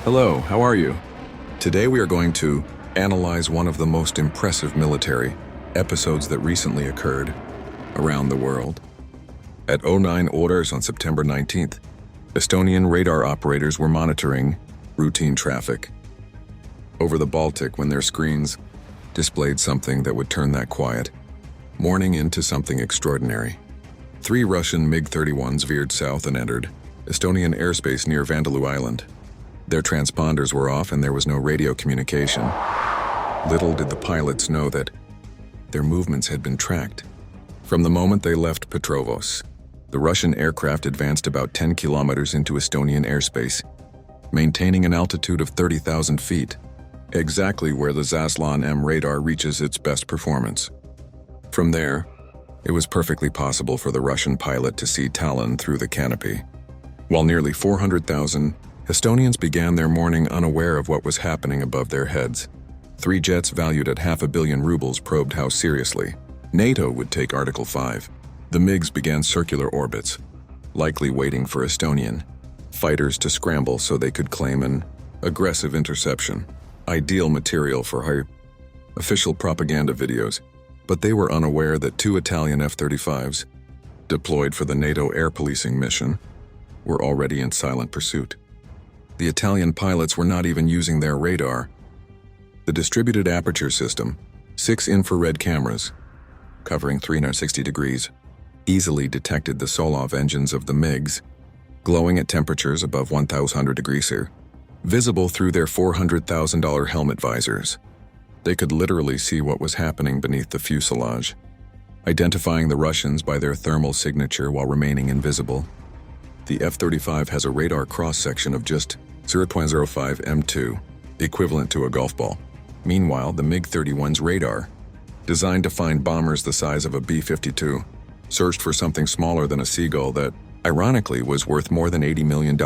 Hello, how are you? Today we are going to analyze one of the most impressive military episodes that recently occurred around the world. At 09 orders on September 19th, Estonian radar operators were monitoring routine traffic over the Baltic when their screens displayed something that would turn that quiet morning into something extraordinary. 3 Russian MiG-31s veered south and entered Estonian airspace near Vaindloo Island. Their transponders were off and there was no radio communication. Little did the pilots know that their movements had been tracked. From the moment they left Petrovos, the Russian aircraft advanced about 10 kilometers into Estonian airspace, maintaining an altitude of 30,000 feet, exactly where the Zaslan M radar reaches its best performance. From there, it was perfectly possible for the Russian pilot to see Tallinn through the canopy. While nearly 400,000 Estonians began their morning unaware of what was happening above their heads. 3 jets valued at $500 million rubles probed how seriously NATO would take Article 5. The MiGs began circular orbits, likely waiting for Estonian fighters to scramble so they could claim an aggressive interception. Ideal material for high official propaganda videos, but they were unaware that 2 Italian F-35s, deployed for the NATO air policing mission, were already in silent pursuit. The Italian pilots were not even using their radar. The distributed aperture system, 6 infrared cameras, covering 360 degrees, easily detected the Solov engines of the MiGs, glowing at temperatures above 1,100 degrees Celsius, visible through their $400,000 helmet visors. They could literally see what was happening beneath the fuselage, identifying the Russians by their thermal signature while remaining invisible. The F-35 has a radar cross-section of just 0.05 m2, equivalent to a golf ball. Meanwhile, the MiG-31's radar, designed to find bombers the size of a B-52, searched for something smaller than a seagull that, ironically, was worth more than $80 million.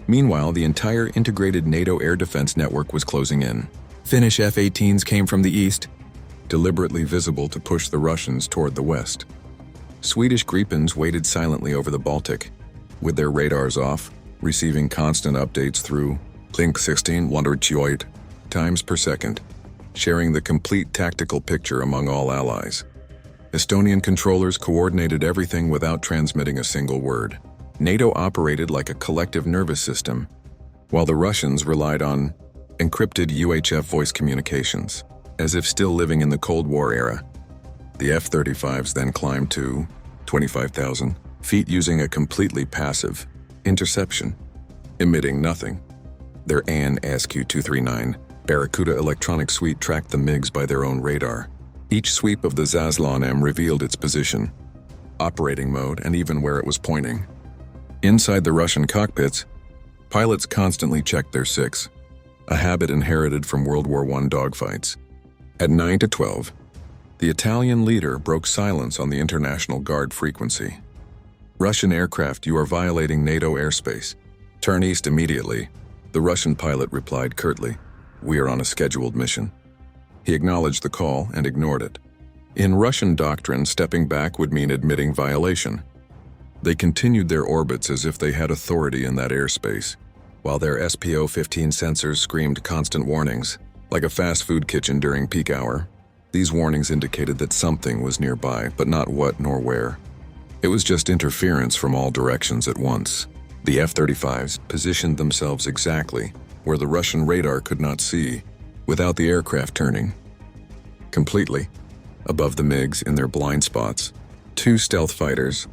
Meanwhile, the entire integrated NATO air defense network was closing in. Finnish F-18s came from the east, deliberately visible to push the Russians toward the west. Swedish Gripens waited silently over the Baltic, with their radars off, receiving constant updates through Link 16 times per second, sharing the complete tactical picture among all allies. Estonian controllers coordinated everything without transmitting a single word. NATO operated like a collective nervous system, while the Russians relied on encrypted UHF voice communications, as if still living in the Cold War era. The F-35s then climbed to 25,000 feet using a completely passive interception, emitting nothing. Their AN-SQ-239 Barracuda electronic suite tracked the MiGs by their own radar. Each sweep of the Zaslan M revealed its position, operating mode, and even where it was pointing. Inside the Russian cockpits, pilots constantly checked their 6, a habit inherited from World War I dogfights. At 9-12, the Italian leader broke silence on the International Guard frequency. "Russian aircraft, you are violating NATO airspace. Turn east immediately," the Russian pilot replied curtly. "We are on a scheduled mission." He acknowledged the call and ignored it. In Russian doctrine, stepping back would mean admitting violation. They continued their orbits as if they had authority in that airspace, while their SPO-15 sensors screamed constant warnings, like a fast food kitchen during peak hour. These warnings indicated that something was nearby, but not what nor where. It was just interference from all directions at once. The F-35s positioned themselves exactly where the Russian radar could not see, without the aircraft turning completely above the MiGs in their blind spots. 2 stealth fighters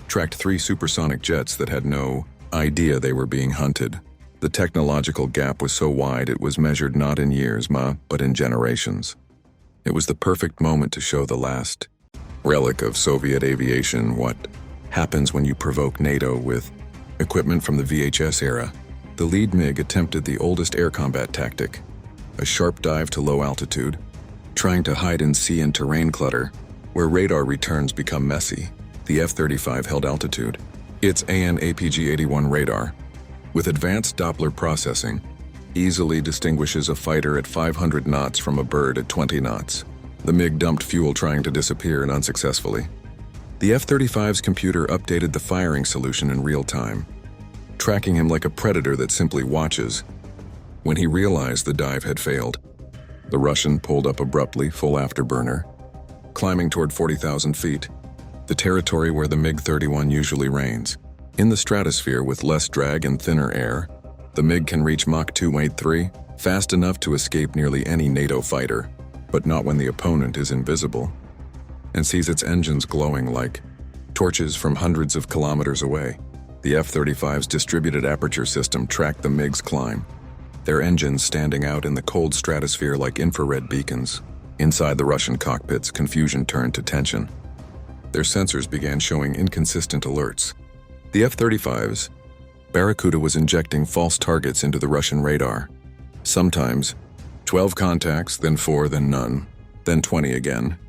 tracked 3 supersonic jets that had no idea they were being hunted. The technological gap was so wide it was measured not in years, but in generations. It was the perfect moment to show the last relic of Soviet aviation, what happens when you provoke NATO with equipment from the VHS era. The lead MiG attempted the oldest air combat tactic, a sharp dive to low altitude, trying to hide in sea and terrain clutter, where radar returns become messy. The F-35 held altitude. Its AN/APG-81 radar, with advanced Doppler processing, easily distinguishes a fighter at 500 knots from a bird at 20 knots. The MiG dumped fuel trying to disappear and unsuccessfully. The F-35's computer updated the firing solution in real time, tracking him like a predator that simply watches, When he realized the dive had failed, the Russian pulled up abruptly, full afterburner, climbing toward 40,000 feet, the territory where the MiG-31 usually reigns. In the stratosphere with less drag and thinner air, the MiG can reach Mach 283, fast enough to escape nearly any NATO fighter, but not when the opponent is invisible and sees its engines glowing like torches from hundreds of kilometers away. The F-35's distributed aperture system tracked the MiG's climb, their engines standing out in the cold stratosphere like infrared beacons. Inside the Russian cockpits, confusion turned to tension. Their sensors began showing inconsistent alerts. The F-35's Barracuda was injecting false targets into the Russian radar. Sometimes 12 contacts, then 4, then none, then 20 again.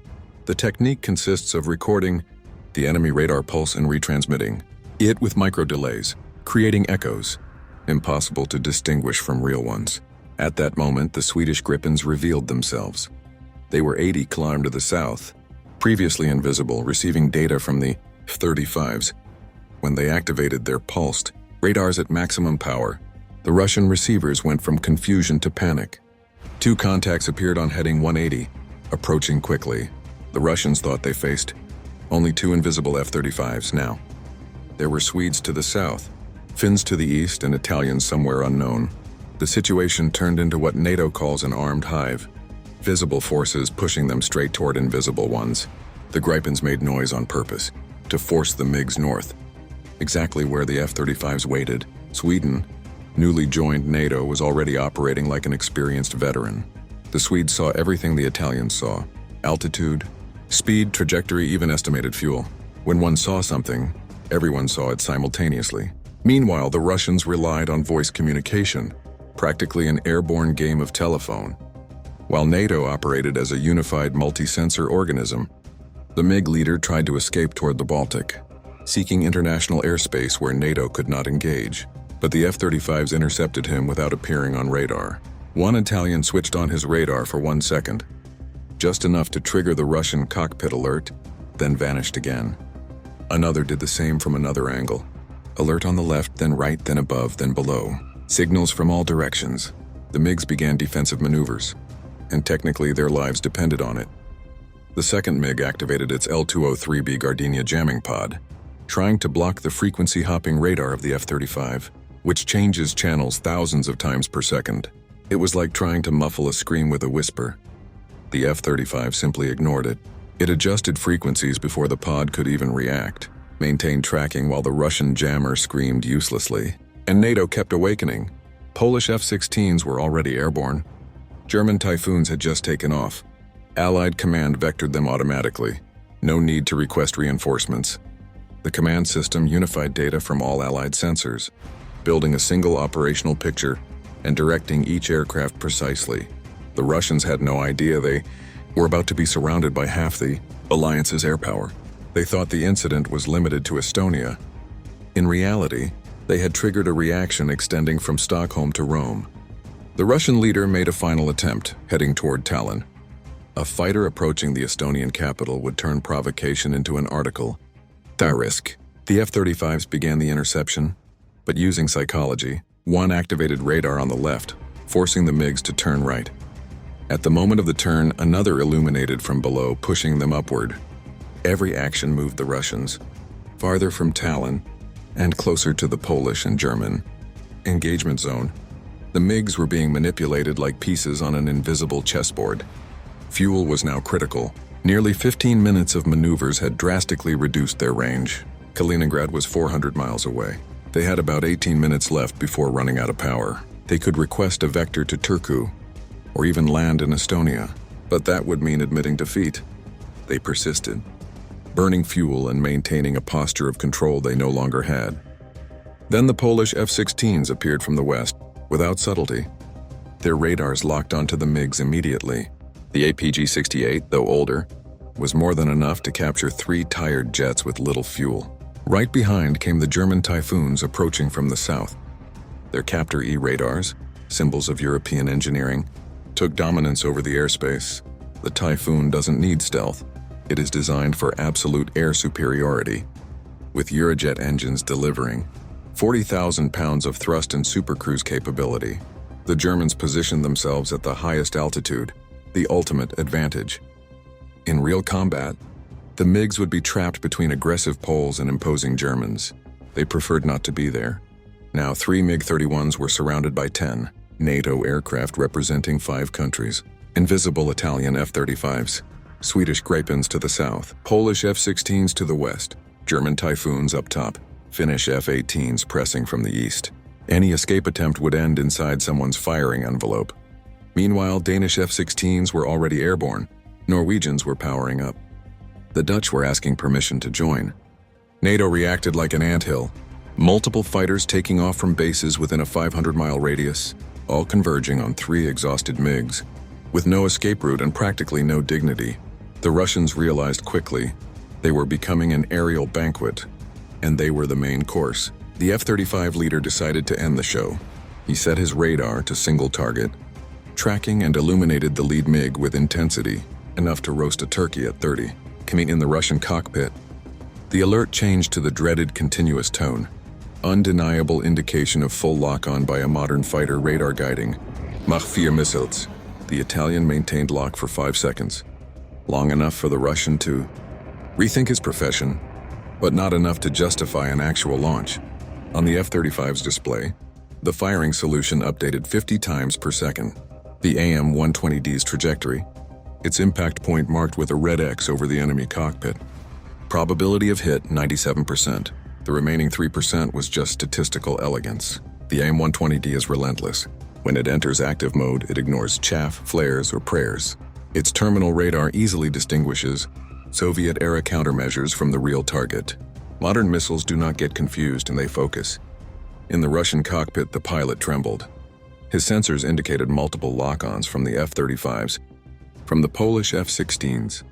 The technique consists of recording the enemy radar pulse and retransmitting it with micro delays, creating echoes, impossible to distinguish from real ones. At that moment, the Swedish Gripens revealed themselves. They were 80 km to the south, previously invisible, receiving data from the F-35s. When they activated their pulsed radars at maximum power, the Russian receivers went from confusion to panic. 2 contacts appeared on heading 180, approaching quickly. The Russians thought they faced only 2 invisible F-35s now. There were Swedes to the south, Finns to the east, and Italians somewhere unknown. The situation turned into what NATO calls an armed hive. Visible forces pushing them straight toward invisible ones. The Gripens made noise on purpose, to force the MiGs north, exactly where the F-35s waited. Sweden, newly joined NATO, was already operating like an experienced veteran. The Swedes saw everything the Italians saw: altitude, speed, trajectory, even estimated fuel. When one saw something, everyone saw it simultaneously. Meanwhile, the Russians relied on voice communication, practically an airborne game of telephone. While NATO operated as a unified multi-sensor organism, the MiG leader tried to escape toward the Baltic, seeking international airspace where NATO could not engage. But the F-35s intercepted him without appearing on radar. One Italian switched on his radar for 1 second, just enough to trigger the Russian cockpit alert, then vanished again. Another did the same from another angle. Alert on the left, then right, then above, then below. Signals from all directions. The MiGs began defensive maneuvers, and technically their lives depended on it. The second MiG activated its L-203B Gardenia jamming pod, trying to block the frequency-hopping radar of the F-35, which changes channels thousands of times per second. It was like trying to muffle a scream with a whisper. The F-35 simply ignored it. It adjusted frequencies before the pod could even react, maintained tracking while the Russian jammer screamed uselessly. And NATO kept awakening. Polish F-16s were already airborne. German Typhoons had just taken off. Allied command vectored them automatically. No need to request reinforcements. The command system unified data from all Allied sensors, building a single operational picture and directing each aircraft precisely. The Russians had no idea they were about to be surrounded by half the Alliance's air power. They thought the incident was limited to Estonia. In reality, they had triggered a reaction extending from Stockholm to Rome. The Russian leader made a final attempt, heading toward Tallinn. A fighter approaching the Estonian capital would turn provocation into an article. Risk. The F-35s began the interception, but using psychology, one activated radar on the left, forcing the MiGs to turn right. At the moment of the turn, another illuminated from below, pushing them upward. Every action moved the Russians farther from Tallinn and closer to the Polish and German engagement zone. The MiGs were being manipulated like pieces on an invisible chessboard. Fuel was now critical. Nearly 15 minutes of maneuvers had drastically reduced their range. Kaliningrad was 400 miles away. They had about 18 minutes left before running out of power. They could request a vector to Turku, or even land in Estonia, but that would mean admitting defeat. They persisted, burning fuel and maintaining a posture of control they no longer had. Then the Polish F-16s appeared from the west, without subtlety. Their radars locked onto the MiGs immediately. The APG-68, though older, was more than enough to capture 3 tired jets with little fuel. Right behind came the German Typhoons approaching from the south. Their Captor E radars, symbols of European engineering, took dominance over the airspace. The Typhoon doesn't need stealth. It is designed for absolute air superiority, with Eurojet engines delivering 40,000 pounds of thrust and supercruise capability. The Germans positioned themselves at the highest altitude, the ultimate advantage. In real combat, the MiGs would be trapped between aggressive Poles and imposing Germans. They preferred not to be there. Now 3 MiG-31s were surrounded by 10 NATO aircraft representing 5 countries. Invisible Italian F-35s, Swedish Gripens to the south, Polish F-16s to the west, German Typhoons up top, Finnish F-18s pressing from the east. Any escape attempt would end inside someone's firing envelope. Meanwhile, Danish F-16s were already airborne. Norwegians were powering up. The Dutch were asking permission to join. NATO reacted like an anthill. Multiple fighters taking off from bases within a 500-mile radius, all converging on 3 exhausted MiGs. With no escape route and practically no dignity, the Russians realized quickly they were becoming an aerial banquet, and they were the main course. The F-35 leader decided to end the show. He set his radar to single target, tracking and illuminated the lead MiG with intensity, enough to roast a turkey at 30. Coming in the Russian cockpit, the alert changed to the dreaded continuous tone, undeniable indication of full lock-on by a modern fighter radar guiding Mach 4 missiles. The Italian maintained lock for 5 seconds, long enough for the Russian to rethink his profession, but not enough to justify an actual launch. On the F-35's display, the firing solution updated 50 times per second. The AM-120D's trajectory, its impact point marked with a red X over the enemy cockpit. Probability of hit, 97%. The remaining 3% was just statistical elegance. The AM-120D is relentless. When it enters active mode, it ignores chaff, flares, or prayers. Its terminal radar easily distinguishes Soviet-era countermeasures from the real target. Modern missiles do not get confused and they focus. In the Russian cockpit, the pilot trembled. His sensors indicated multiple lock-ons from the F-35s, from the Polish F-16s,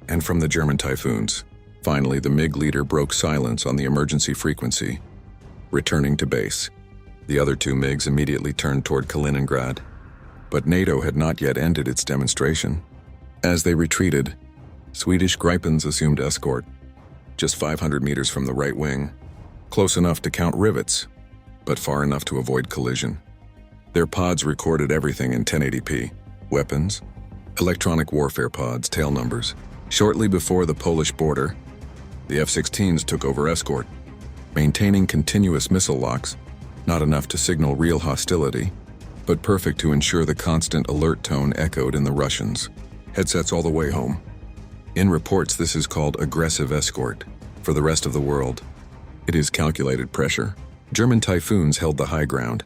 and from the German Typhoons. Finally, the MiG leader broke silence on the emergency frequency, returning to base. The other 2 MiGs immediately turned toward Kaliningrad, but NATO had not yet ended its demonstration. As they retreated, Swedish Gripens assumed escort, just 500 meters from the right wing, close enough to count rivets, but far enough to avoid collision. Their pods recorded everything in 1080p, weapons, electronic warfare pods, tail numbers. Shortly before the Polish border, the F-16s took over escort, maintaining continuous missile locks, not enough to signal real hostility, but perfect to ensure the constant alert tone echoed in the Russians' headsets all the way home. In reports, this is called aggressive escort. For the rest of the world, it is calculated pressure. German Typhoons held the high ground.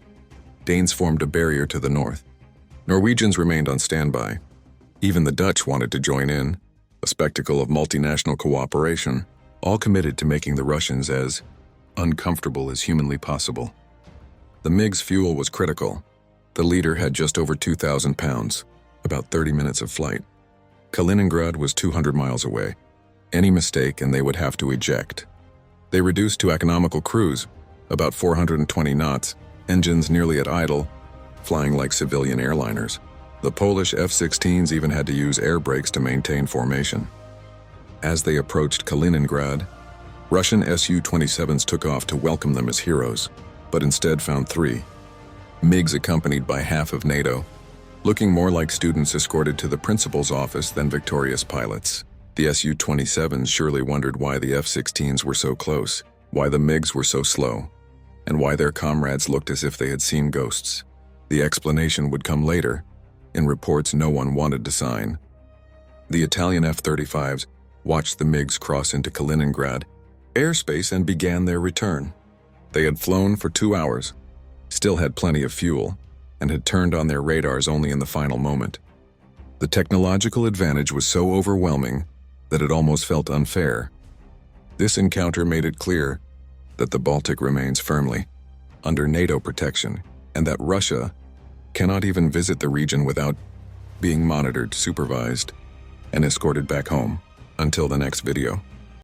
Danes formed a barrier to the north. Norwegians remained on standby. Even the Dutch wanted to join in, a spectacle of multinational cooperation, all committed to making the Russians as uncomfortable as humanly possible. The MiG's fuel was critical. The leader had just over 2,000 pounds, about 30 minutes of flight. Kaliningrad was 200 miles away. Any mistake and they would have to eject. They reduced to economical cruise, about 420 knots, engines nearly at idle, flying like civilian airliners. The Polish F-16s even had to use air brakes to maintain formation. As they approached Kaliningrad, Russian Su-27s took off to welcome them as heroes, but instead found 3 MiGs accompanied by half of NATO, looking more like students escorted to the principal's office than victorious pilots. The Su-27s surely wondered why the F-16s were so close, why the MiGs were so slow, and why their comrades looked as if they had seen ghosts. The explanation would come later, in reports no one wanted to sign. The Italian F-35s watched the MiGs cross into Kaliningrad airspace and began their return. They had flown for 2 hours, still had plenty of fuel, and had turned on their radars only in the final moment. The technological advantage was so overwhelming that it almost felt unfair. This encounter made it clear that the Baltic remains firmly under NATO protection, and that Russia cannot even visit the region without being monitored, supervised, and escorted back home. Until the next video.